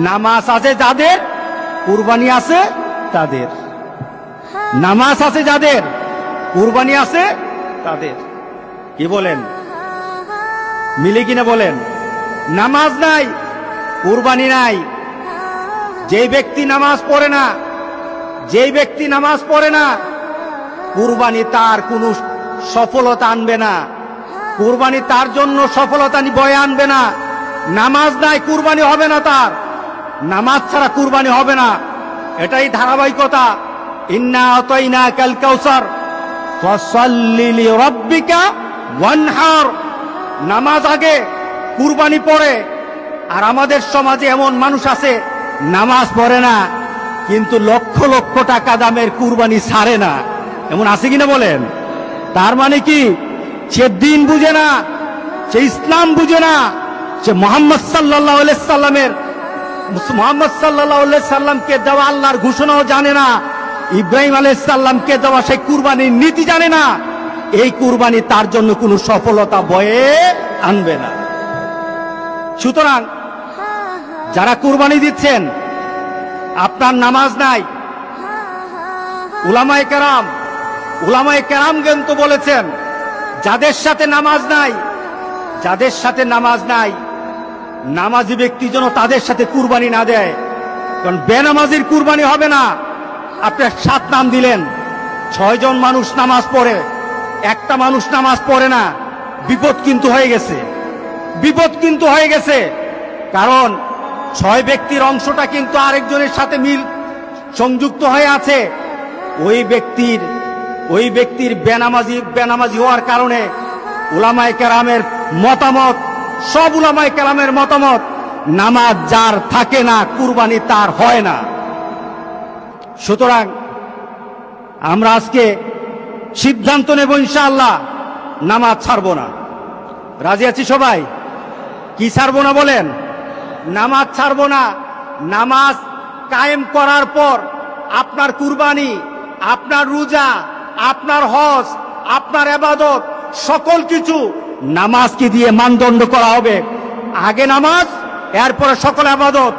নামাজ আছে যাদের, কুরবানি আছে তাদের। নামাজ আছে যাদের, কুরবানি আছে তাদের। কি বলেন, মিলে কিনা বলেন? নামাজ নাই, কুরবানি নাই। যেই ব্যক্তি নামাজ পড়ে না, যেই ব্যক্তি নামাজ পড়ে না, কুরবানি তার কোনো সফলতা আনবে না। কুরবানি তার জন্য সফলতা বয়ে আনবে না। নামাজ নাই, কুরবানি হবে না তার। নামাজ ছাড়া কুরবানি হবে না। এটাই ধারাবাহিকতা। ইন্না আতাইনাকাল কাউসার ফাসাল্লি লিরাব্বিকা ওয়ানহার। নামাজ আগে, কুরবানি পরে। আর আমাদের সমাজে এমন মানুষ আছে নামাজ পড়ে না, কিন্তু লক্ষ লক্ষ টাকা দামের কুরবানি ছাড়ে না। এমন আছে কিনা বলেন? তার মানে কি? সে দিন বুঝে না, সে ইসলাম বুঝে না, সে মোহাম্মদ সাল্লাল্লাহু আলাইহি সাল্লামকে দেওয়া আল্লাহর ঘোষণাও জানে না, ইব্রাহিম আলাইহিস সালামকে দেওয়া সেই কুরবানির নীতি জানে না। এই কুরবানি তার জন্য কোনো সফলতা বয়ে আনবে না। সুতরাং যারা কুরবানি দিচ্ছেন, আপনার নামাজ নাই, উলামায়ে কেরাম কিন্তু বলেছেন যাদের সাথে নামাজ নাই, যাদের সাথে নামাজ নাই, নামাজি ব্যক্তি যেন তাদের সাথে কুরবানি না দেয়। কারণ বেনামাজির কুরবানি হবে না। আপনি 7 নাম দিলেন, 6 জন মানুষ নামাজ পড়ে, একটা মানুষ নামাজ পড়ে না, বিপদ কিন্তু হয়ে গেছে, বিপদ কিন্তু হয়ে গেছে। কারণ 6 ব্যক্তির অংশটা কিন্তু আরেকজনের সাথে মিল সংযুক্ত হয়ে আছে। ওই ব্যক্তির বেনামাজি হওয়ার কারণে উলামায়ে কেরামের মতামত, সব উলামায়ে কেরামের মতামত, নামাজ যার থাকে না, কুরবানি তার হয় না। সুতরাং আমরা আজকে সিদ্ধান্ত নেব ইনশাআল্লাহ, নামাজ ছাড়বো না। রাজি আছি সবাই? কি ছাড়বো না বলেন? নামাজ ছাড়বো না। নামাজ কায়েম করার পর আপনার কুরবানি, আপনার রোজা, আপনার হজ, আপনার ইবাদত, সকল কিছু নামাজকে দিয়ে মানদণ্ড করা হবে। আগে নামাজ, এরপরে সকল ইবাদত।